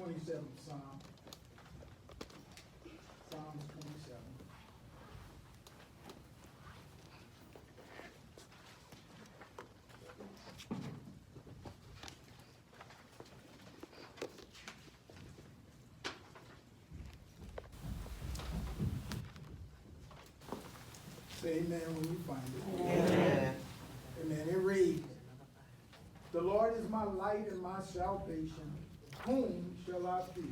27th Psalm. Psalms 27. Say amen when you find it. Amen. Amen. It reads, "The Lord is my light and my salvation. Whom shall I fear?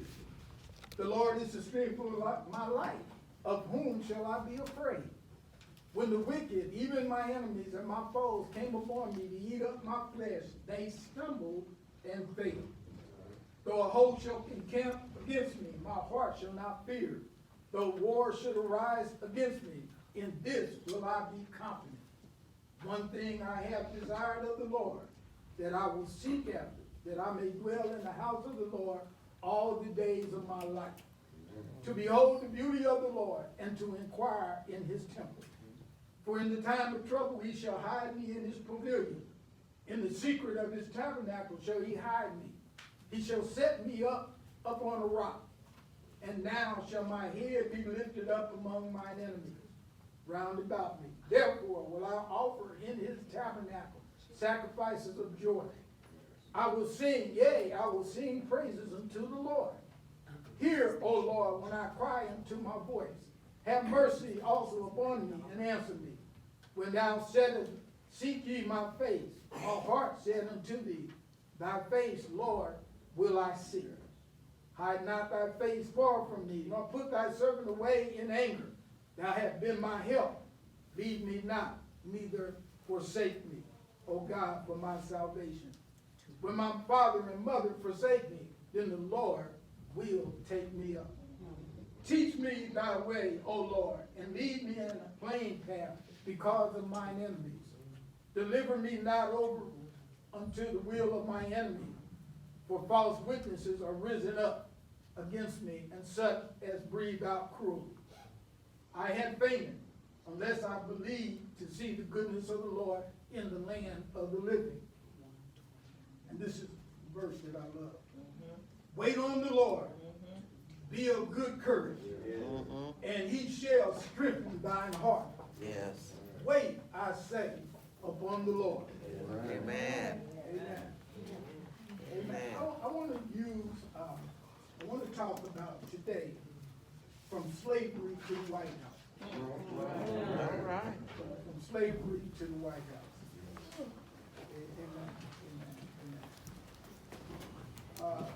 The Lord is the strength of my life. Of whom shall I be afraid? When the wicked, even my enemies and my foes, came upon me to eat up my flesh, they stumbled and failed. Though a host shall encamp against me, my heart shall not fear. Though war should arise against me, in this will I be confident. One thing I have desired of the Lord, that I will seek after, that I may dwell in the house of the Lord all the days of my life, to behold the beauty of the Lord, and to inquire in his temple. For in the time of trouble he shall hide me in his pavilion. In the secret of his tabernacle shall he hide me. He shall set me up on a rock. And now shall my head be lifted up among mine enemies round about me. Therefore will I offer in his tabernacle sacrifices of joy. I will sing, yea, I will sing praises unto the Lord. Hear, O Lord, when I cry unto my voice. Have mercy also upon me, and answer me. When thou saidst, seek ye my face, my heart said unto thee, thy face, Lord, will I seek. Hide not thy face far from me, nor put thy servant away in anger. Thou hast been my help. Leave me not, neither forsake me, O God, for my salvation. When my father and mother forsake me, then the Lord will take me up. Teach me thy way, O Lord, and lead me in a plain path because of mine enemies. Deliver me not over unto the will of my enemy, for false witnesses are risen up against me, and such as breathe out cruelty. I had fainted unless I believed to see the goodness of the Lord in the land of the living." And this is a verse that I love. Wait on the Lord. Be of good courage, and he shall strengthen thine heart. Yes. Wait, I say, upon the Lord. Amen. Amen. Amen. I want to talk about today from slavery to the White House. All right. From slavery to the White House. Amen. Amen.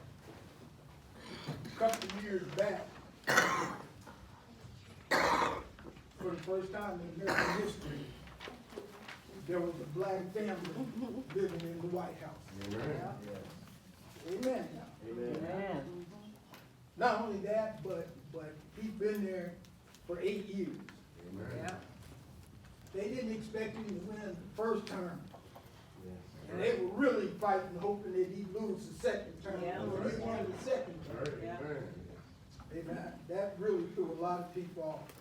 A couple of years back, for the first time in American history, there was a black family living in the White House. Amen. Amen. Amen. Not only that, but he's been there for 8 years. Amen. They didn't expect him to win the first term. And they were really fighting, hoping that he'd lose the second term. But he won the second term. Amen. Amen. That really threw a lot of people off.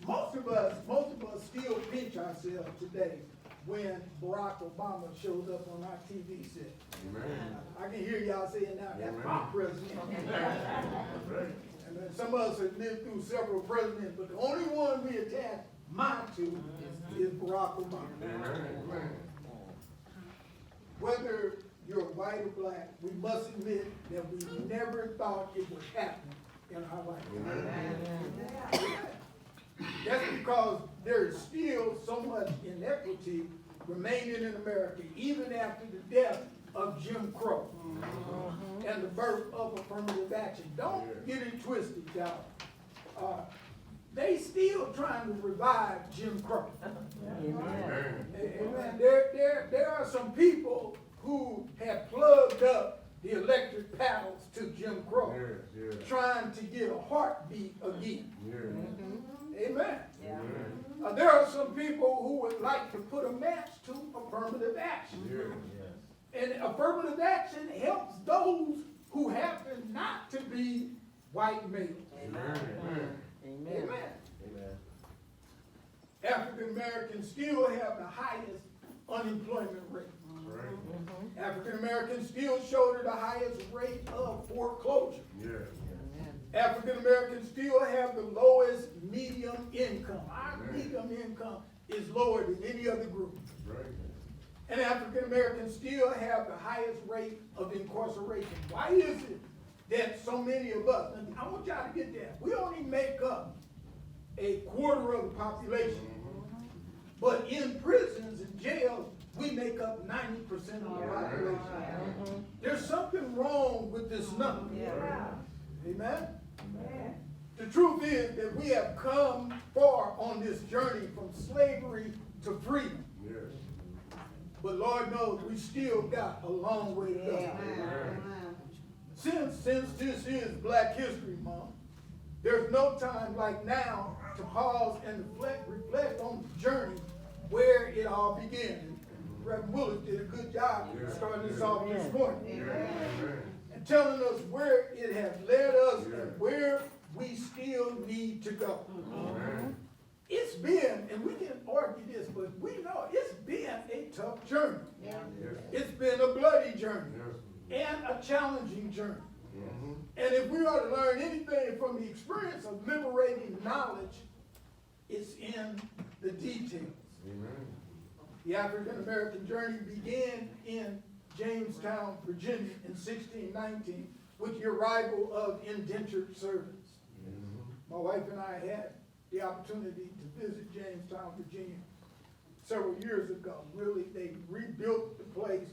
Most of us still pinch ourselves today when Barack Obama shows up on our TV set. Amen. I can hear y'all saying now, that's my Amen. president. That's right. And then some of us have lived through several presidents, but the only one we attach mine to is Barack Obama. Amen. Whether you're white or black, we must admit that we never thought it would happen in our lifetime. That's because there is still so much inequity remaining in America, even after the death of Jim Crow and the birth of affirmative action. Don't get it twisted, y'all. They still trying to revive Jim Crow. Amen. Amen. There are some people who have plugged up the electric paddles to Jim Crow, Yes, yes. trying to get a heartbeat again. Yes. Amen. Amen. There are some people who would like to put a match to affirmative action. Yes. And affirmative action helps those who happen not to be white males. Amen. Amen. Amen. African Americans still have the highest unemployment rate. That's African Americans still shoulder the highest rate of foreclosure. Yes. African Americans still have the lowest medium income. Our medium income is lower than any other group. Right. And African Americans still have the highest rate of incarceration. Why is it that so many of us, and I want y'all to get that, we only make up a quarter of the population, but in prisons and jails, we make up 90% of the population. There's something wrong with this number. Amen? The truth is that we have come far on this journey from slavery to freedom. Yes. But Lord knows we still got a long way to go. Since this is Black History Month, there's no time like now to pause and reflect on the journey where it all began. Reverend Willis did a good job starting this off this morning and telling us where it has led us and where we still need to go. It's been, and we can argue this, but we know it's been a tough journey. It's been a bloody journey and a challenging journey. And if we are to learn anything from the experience of liberating knowledge, it's in the details. The African American journey began in Jamestown, Virginia in 1619 with the arrival of indentured servants. My wife and I had the opportunity to visit Jamestown, Virginia several years ago. Really, they rebuilt the place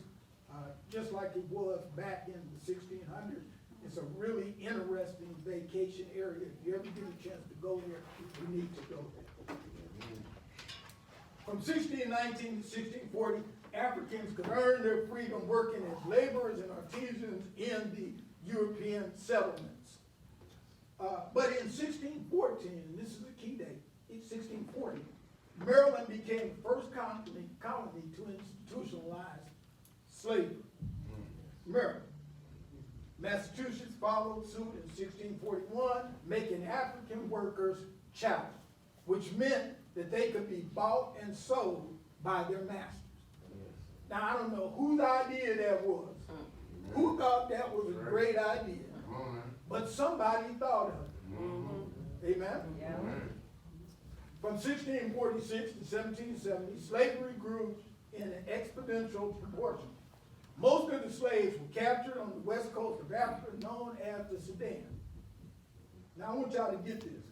just like it was back in the 1600s. It's a really interesting vacation area. If you ever get a chance to go there, you need to go there. From 1619 to 1640, Africans could earn their freedom working as laborers and artisans in the European settlements. But in 1614, and this is a key date, in 1640, Maryland became the first colony to institutionalize slavery. Maryland. Massachusetts followed suit in 1641, making African workers chattel, which meant that they could be bought and sold by their masters. Now, I don't know whose idea that was. Who thought that was a great idea? But somebody thought of it. Amen? From 1646 to 1770, slavery grew in an exponential proportion. Most of the slaves were captured on the west coast of Africa, known as the Sudan. Now, I want y'all to get this,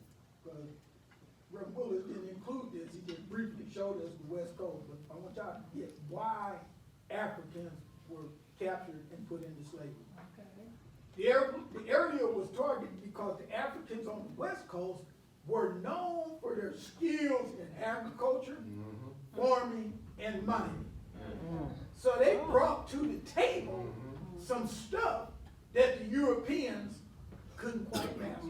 because Reverend Willis didn't include this. He just briefly showed us the west coast, but I want y'all to get why Africans were captured and put into slavery. The area was targeted because the Africans on the west coast were known for their skills in agriculture, farming, and mining. So they brought to the table some stuff that the Europeans couldn't quite master.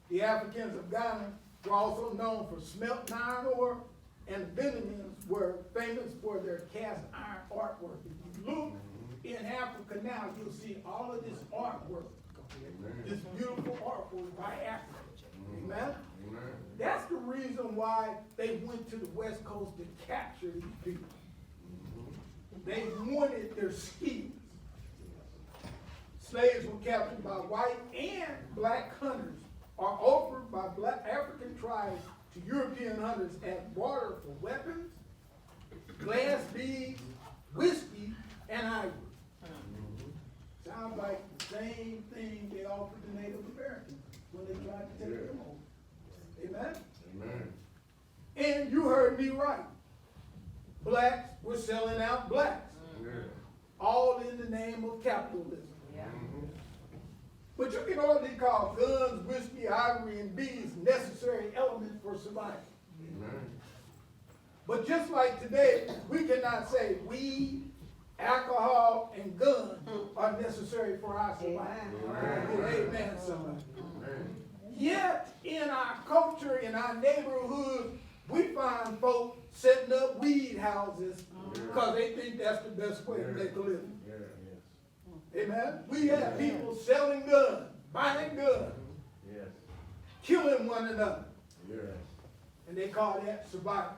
The Africans of Ghana were also known for smelt iron ore, and the Beninans were famous for their cast iron artwork. If you look in Africa now, you'll see all of this artwork, this beautiful artwork by Africa. Amen? That's the reason why they went to the west coast to capture these people. They wanted their skills. Slaves were captured by white and black hunters, or offered by black African tribes to European hunters as barter for weapons, glass beads, whiskey, and ivory. Sounds like the same thing they offered the Native Americans when they tried to take them over. Amen? And you heard me right. Blacks were selling out blacks. All in the name of capitalism. But you can only call guns, whiskey, ivory, and beads necessary elements for survival. But just like today, we cannot say weed, alcohol, and guns are necessary for our survival. Amen, somebody. Yet, in our culture, in our neighborhoods, we find folks setting up weed houses because they think that's the best way to make a living. Amen? We have people selling guns, buying guns, killing one another. And they call that survival.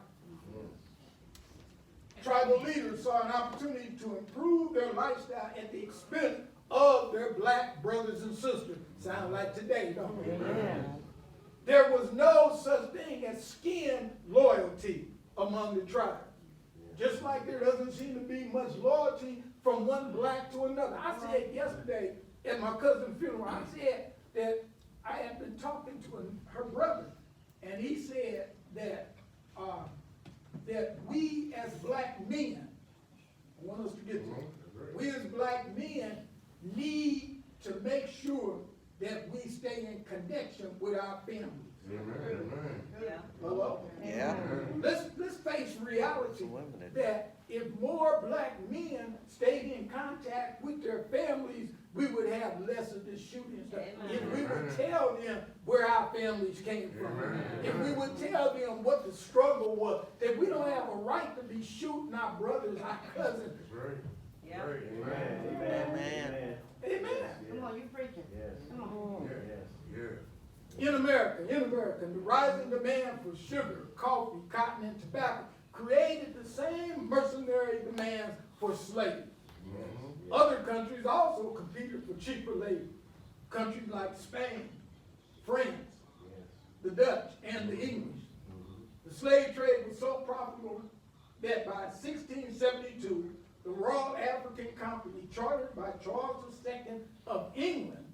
Tribal leaders saw an opportunity to improve their lifestyle at the expense of their black brothers and sisters. Sound like today, don't it? There was no such thing as skin loyalty among the tribes. Just like there doesn't seem to be much loyalty from one black to another. I said yesterday at my cousin's funeral, I said that I had been talking to her brother, and he said that that we as black men, I want us to get this, we as black men need to make sure that we stay in connection with our families. Hello? Yeah. Let's face reality that if more black men stayed in contact with their families, we would have less of this shooting stuff. If we would tell them where our families came from, if we would tell them what the struggle was, that we don't have a right to be shooting our brothers, our cousins. Yeah. Amen. Amen. Come on, you preaching. Come on. In America, the rising demand for sugar, coffee, cotton, and tobacco created the same mercenary demands for slavery. Other countries also competed for cheaper labor. Countries like Spain, France, the Dutch, and the English. The slave trade was so profitable that by 1672, the Royal African Company, chartered by Charles II of England,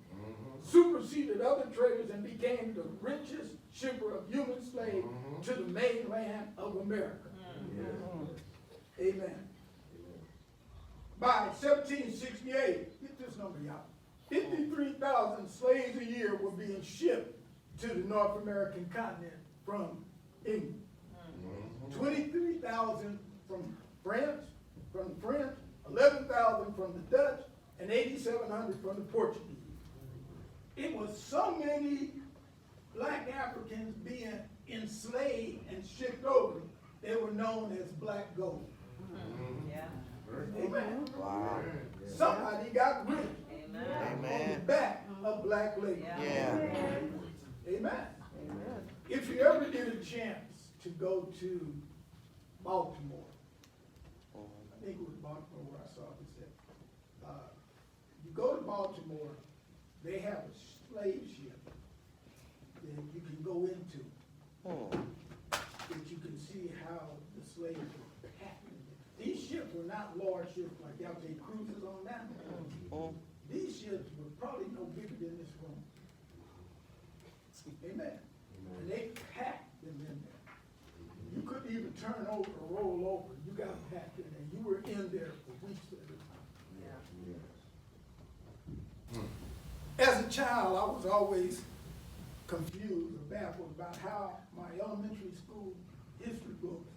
superseded other traders and became the richest shipper of human slaves to the mainland of America. Amen. By 1768, get this number out, 53,000 slaves a year were being shipped to the North American continent from England. 23,000 from France, 11,000 from the Dutch, and 8,700 from the Portuguese. It was so many black Africans being enslaved and shipped over, they were known as black gold. Yeah. Amen. Wow. Somebody got rich Amen. on the Amen. back of black labor. Yeah. Amen. If you ever get a chance to go to Baltimore, I think it was Baltimore where I saw this at. You go to Baltimore, they have a slave ship that you can go into, that you can see how the slaves were packing. These ships were not large ships like y'all take cruises on now. These ships were probably no bigger than this room. Amen. And they packed them in there. You couldn't even turn over or roll over. You got packed in there. You were in there for weeks at a time. As a child, I was always confused or baffled about how my elementary school history books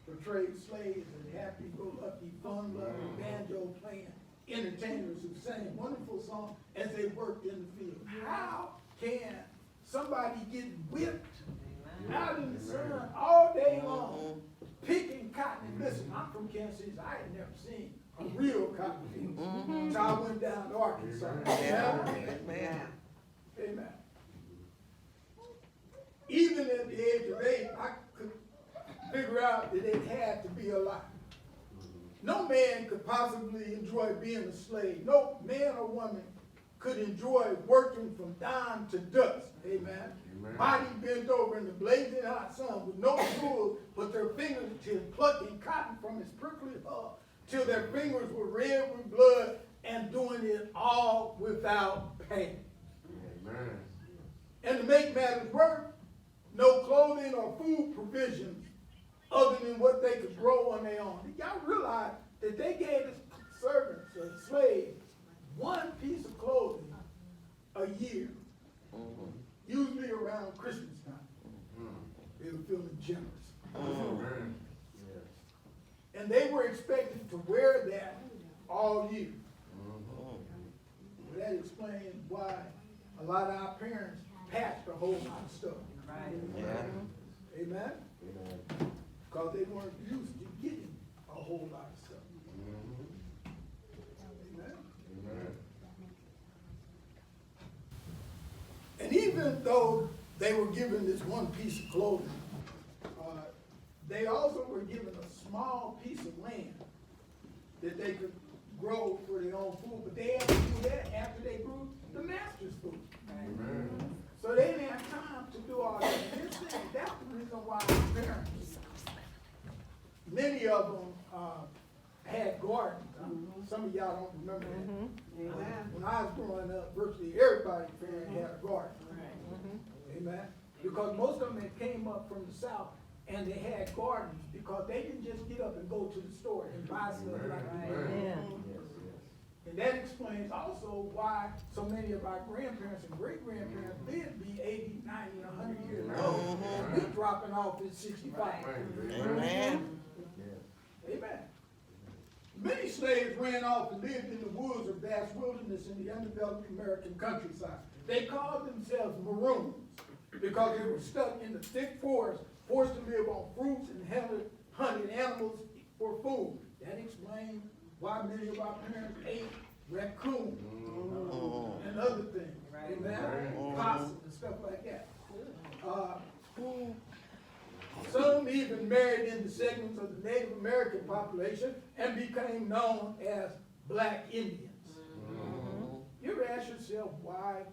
portrayed slaves as happy-go-lucky, fun-loving, banjo-playing entertainers who sang wonderful songs as they worked in the field. How can somebody get whipped out in the sun all day long, picking cotton? And listen, I'm from Kansas City. I had never seen a real cotton field. So I went down to Arkansas. Amen. Amen. Even at the age of 8, I could figure out that it had to be a lie. No man could possibly enjoy being a slave. No man or woman could enjoy working from dawn to dusk. Amen. Body bent over in the blazing hot sun with no tools but their fingertips plucking cotton from its prickly hull till their fingers were red with blood, and doing it all without pain. Amen. And to make matters worse, no clothing or food provisions other than what they could grow on their own. Y'all realize that they gave the servants or slaves one piece of clothing a year, usually around Christmas time. They were feeling generous. Amen. And they were expected to wear that all year. Well, that explains why a lot of our parents patched a whole lot of stuff. Right. Yeah. Amen? Amen. Because they weren't used to getting a whole lot of stuff. Amen? Amen. And And even though they were given this one piece of clothing, they also were given a small piece of land that they could grow for their own food, but they had to do that after they grew the master's food. Amen. So they didn't have time to do all that. This thing, that's the reason why our parents, many of them had gardens. Some of y'all don't remember that. Amen. When I was growing up, virtually everybody had a garden. Amen. Because most of them had came up from the south and they had gardens because they didn't just get up and go to the store and buy stuff like that. Amen. And that explains also why so many of our grandparents and great-grandparents did be 80, 90, and 100 years old. And we dropping off at 65. Amen. Amen. Many slaves ran off and lived in the woods or vast wilderness in the undeveloped American countryside. They called themselves maroons because they were stuck in the thick forest, forced to live on fruits and hunted animals for food. That explains why many of our parents ate raccoon and other things. Amen. Possum and stuff like that. Some even married into segments of the Native American population and became known as Black Indians. You ever ask yourself why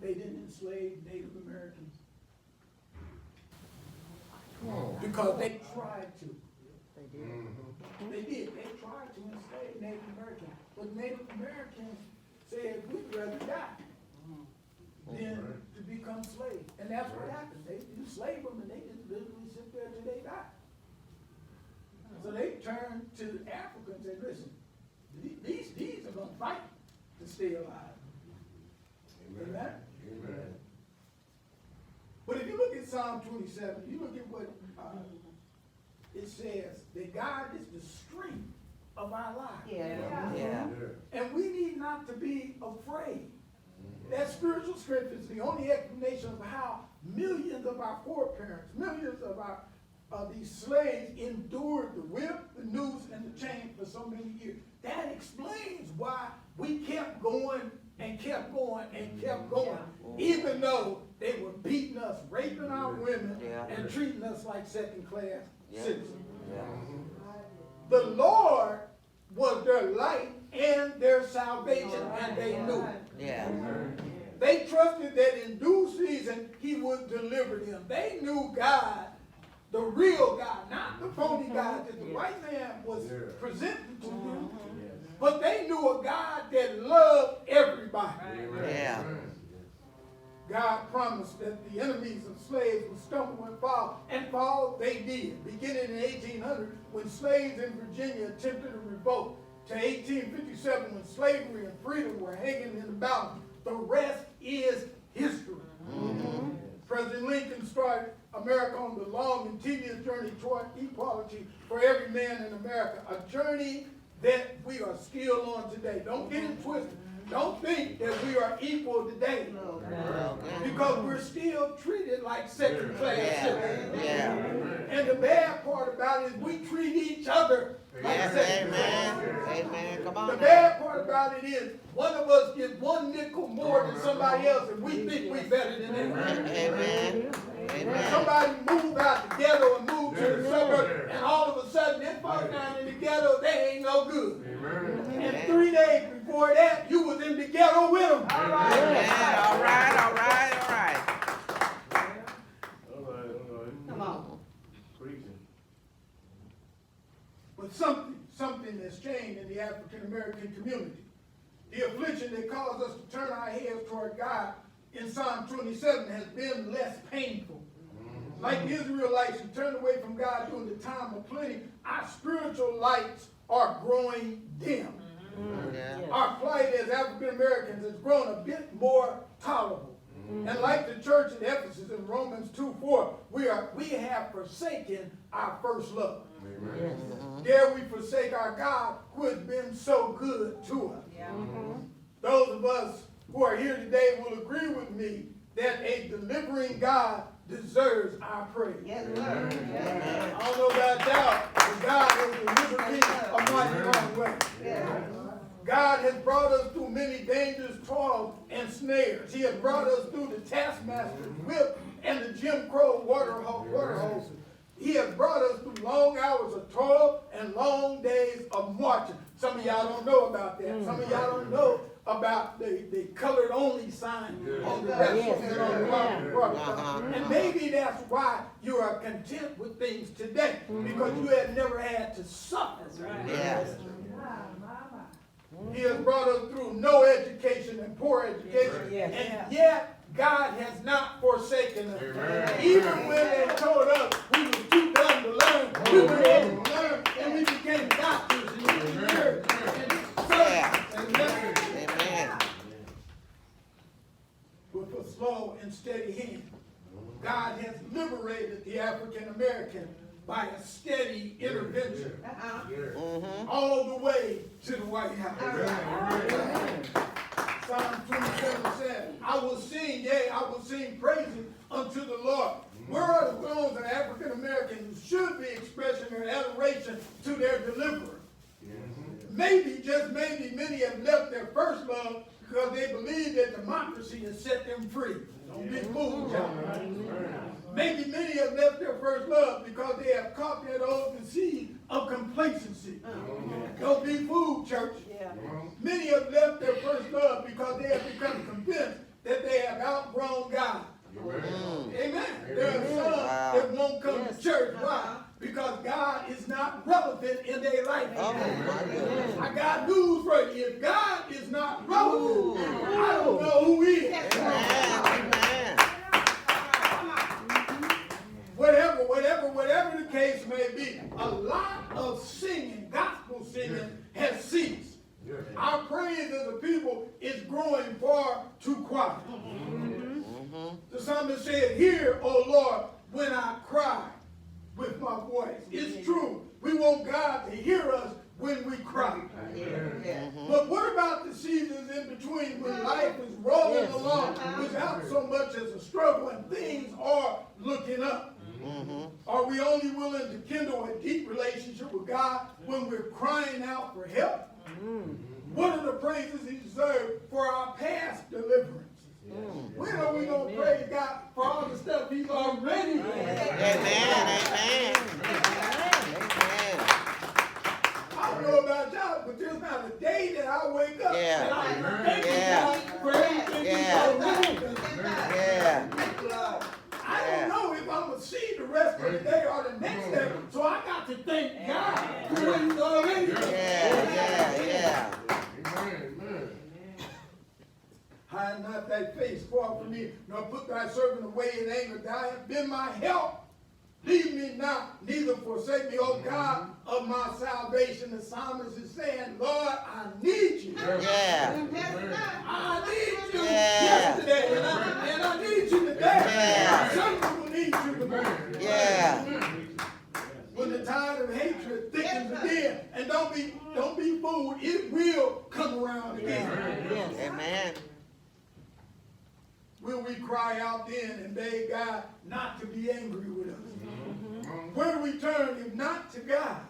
they didn't enslave Native Americans? Because they tried to. They did. They tried to enslave Native Americans. But Native Americans said, we'd rather die than to become slaves. And that's what happened. They enslaved them and they just literally sit there till they died. So they turned to Africa and said, listen, these are going to fight to stay alive. Amen? Amen. But if you look at Psalm 27, you look at what it says, that God is the strength of our lives. Yeah. And we need not to be afraid. That spiritual strength is the only explanation of how millions of our foreparents, millions of these slaves endured the whip, the noose, and the chain for so many years. That explains why we kept going and kept going and kept going, even though they were beating us, raping our women, and treating us like second-class citizens. The Lord was their light and their salvation, and they knew it. Yeah. They trusted that in due season he would deliver them. They knew God, the real God, not the phony God that the white man was presenting to them, but they knew a God that loved everybody. Yeah. God promised that the enemies of slaves would stumble and fall they did. Beginning in 1800, when slaves in Virginia attempted a revolt, to 1857, when slavery and freedom were hanging in the balance. The rest is history. President Lincoln started America on the long and tedious journey toward equality for every man in America, a journey that we are still on today. Don't get it twisted. Don't think that we are equal today, because we're still treated like second-class citizens. And the bad part about it is we treat each other like second-class citizens. Amen. Come on. The bad part about it is one of us gets one nickel more than somebody else, and we think we're better than them. Amen. Amen. Somebody move out the ghetto and move to the suburb, and all of a sudden, them folks down in the ghetto, they ain't no good. And 3 days before that, you was in the ghetto with them. All right. Come on. But something has changed in the African American community. The affliction that caused us to turn our heads toward God in Psalm 27 has been less painful. Like the Israelites who turned away from God during the time of plenty, our spiritual lights are growing dim. Our plight as African Americans has grown a bit more tolerable. And like the church in Ephesus in Romans 2:4, we have forsaken our first love. Dare we forsake our God who has been so good to us? Those of us who are here today will agree with me that a delivering God deserves our praise. Yes, sir. I don't know about doubt, but God has delivered me a mighty long way. God has brought us through many dangerous toils and snares. He has brought us through the taskmaster's whip and the Jim Crow water hoses. He has brought us through long hours of toil and long days of marching. Some of y'all don't know about that. Some of y'all don't know about the colored only sign on the restaurant and on the market. And maybe that's why you are content with things today, because you have never had to suffer. Yes. He has brought us through no education and poor education, and yet God has not forsaken us. Even when they told us we were too dumb to learn, we were able to learn, and we became doctors and engineers and surgeons and nurses. Amen. With a slow and steady hand, God has liberated the African American by a steady intervention all the way to the White House. Psalm 27 said, I will sing, yea, I will sing praises unto the Lord. Where are the groans of African Americans who should be expressing their adoration to their deliverer? Maybe, just maybe, many have left their first love because they believe that democracy has set them free. Don't be fooled, y'all. Maybe many have left their first love because they have caught that old disease of complacency. Don't be fooled, church. Many have left their first love because they have become convinced that they have outgrown God. Amen. There are some that won't come to church. Why? Because God is not relevant in their life. I got news for you. If God is not relevant, I don't know who is. Amen. Whatever the case may be, a lot of singing, gospel singing, has ceased. Our praise as a people is growing far too quiet. The psalmist said, hear, O Lord, when I cry with my voice. It's true. We want God to hear us when we cry. But what about the seasons in between when life is rolling along without so much as a struggle and things are looking up? Are we only willing to kindle a deep relationship with God when we're crying out for help? What are the praises he deserves for our past deliverance? When are we going to praise God for all the stuff he's already done? Amen. I don't know about y'all, but there's not a day that I wake up and I thank God for everything he's already done. I don't know if I'm going to see the rest of the day or the next day, so I got to thank God for what he's already done. Hide not thy face far from me, nor put thy servant away in anger. Thou hast been my help. Leave me not, neither forsake me, O God of my salvation. The psalmist is saying, Lord, I need you. I need you yesterday, and I need you today. Some people need you tomorrow. When the tide of hatred thickens again, and don't be fooled, it will come around again. Amen. Will we cry out then and beg God not to be angry with us? Where do we turn if not to God?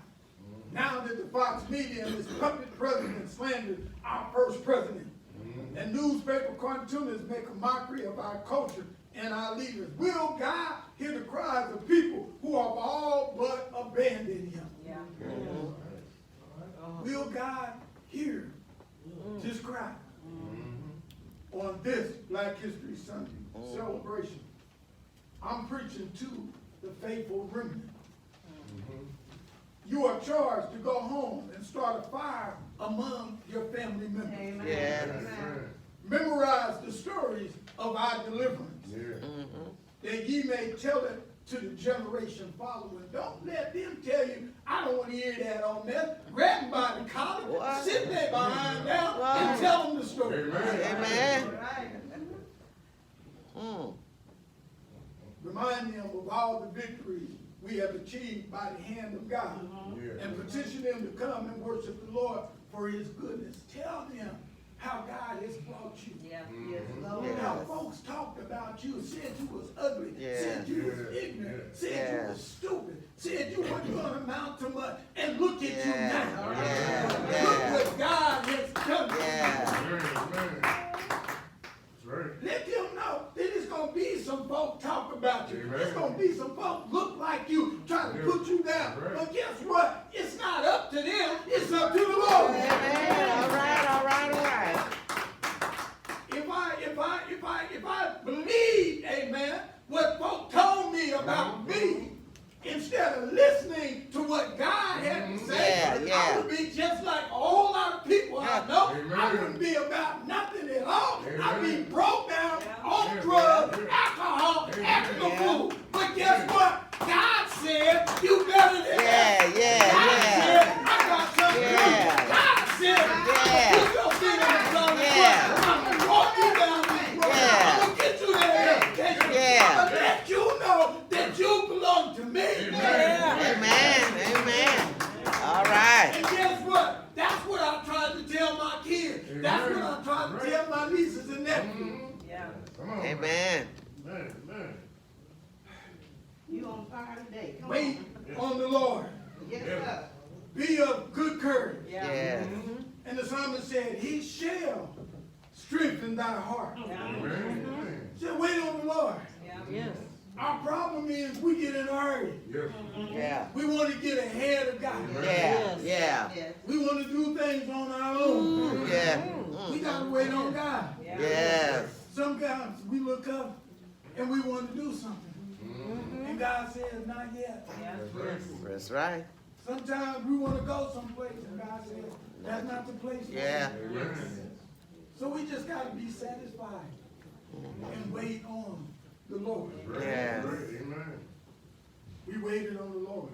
Now that the Fox media and this puppet president slandered our first president, and newspaper cartoonists make a mockery of our culture and our leaders, will God hear the cries of people who have all but abandoned him? Will God hear this cry? On this Black History Sunday celebration, I'm preaching to the faithful remnant. You are charged to go home and start a fire among your family members. Memorize the stories of our deliverance, that ye may tell it to the generation following. Don't let them tell you, I don't want to hear that on there. Grab them by the collar, sit there behind down, and tell them the story. Amen. Remind them of all the victories we have achieved by the hand of God, and petition them to come and worship the Lord for his goodness. Tell them how God has brought you. How folks talked about you, said you was ugly, said you was ignorant, said you was stupid, said you weren't going to amount to much, and look at you now. Look what God has done. Let them know that it's going to be some folk talk about you. It's going to be some folk look like you, try put you down. Right. But guess what? It's not up to them. It's up to the Lord. Amen. All right, all right, all right. If I believe, amen, what folk told me about me, instead of listening to what God had to say, Yeah, yeah. I would be just like a whole lot of people I know. I Amen. wouldn't be about nothing at all. I'd be Amen. broke down on Yeah. drugs, Yeah. alcohol, acting a Yeah. fool. But guess what? God said you better than that. Yeah, God yeah, said I got something to do. Yeah. God said Yeah. put your feet on the ground. Yeah. I'm gonna walk you down this road. Yeah. I'm gonna get you that education. Yeah. I'm gonna let you know that you belong to me. Amen, amen. All right. And guess what? That's what I'm trying to tell my kids. That's what I'm trying to tell my nieces and nephews. Come on. Amen. Man. You on fire today. Come Wait on. on the Lord. Yes, sir. Be of good courage. Yes. And the psalmist said, He shall strengthen thy heart. Amen. He said, wait on the Lord. Yes. Our problem is we get in a hurry. Yes. Yeah. We want to get ahead of God. Yeah. Yeah. Yes. We want to do things on our own. Yeah. We got to wait on God. Yes. Sometimes we look up and we want to do something. And God says, not yet. That's right. Sometimes we want to go someplace and God says, that's not the place. for Yeah. you." Amen. So we just got to be satisfied and wait on the Lord. Yes. Amen. We waited on the Lord.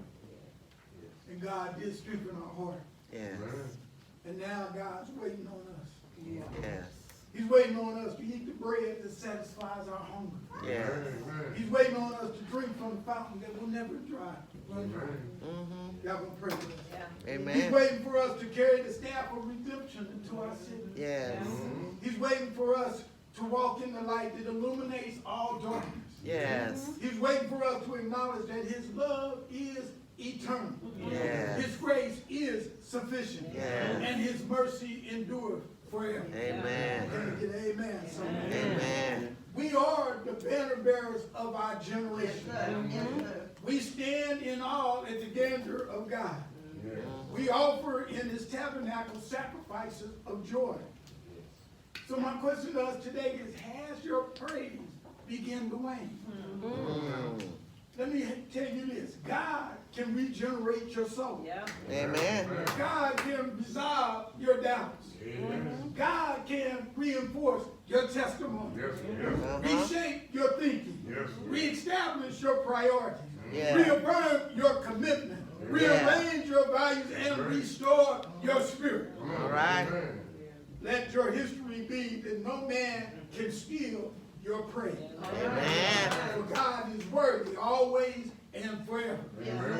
And God did strengthen our heart. Yes. Amen. And now God's waiting on us. Yes. He's waiting on us to eat the bread that satisfies our hunger. Yes. Amen. He's waiting on us to drink from the fountain that will never run dry. Mm-hmm. Y'all gonna pray with us. He's Amen. waiting for us to carry the staff of redemption into our city. Yes. He's waiting for us to walk in the light that illuminates all darkness. Yes. He's waiting for us to acknowledge that His love is eternal. Yes. His grace is sufficient. Yes. And His mercy endureth forever. Amen. Can we get amen? Somebody? Amen. We are the banner bearers of our Yes, generation. sir. Yes, sir. We stand in awe at the gander of God. Yes. We offer in His tabernacle sacrifices of joy. So my question to us today is, has your praise begun to wane? Mm. Let me tell you this. God can regenerate your soul. Amen. God can resolve your doubts. Amen. God can reinforce your testimony. Yes. Yes. Uh-huh. Reshape your thinking. Yes. Reestablish your priorities. Yeah. Reaffirm your commitment. Rearrange your values and restore your spirit. All right. Amen. Let your history be that no man can steal your praise. Amen. For God is worthy always and forever. Amen.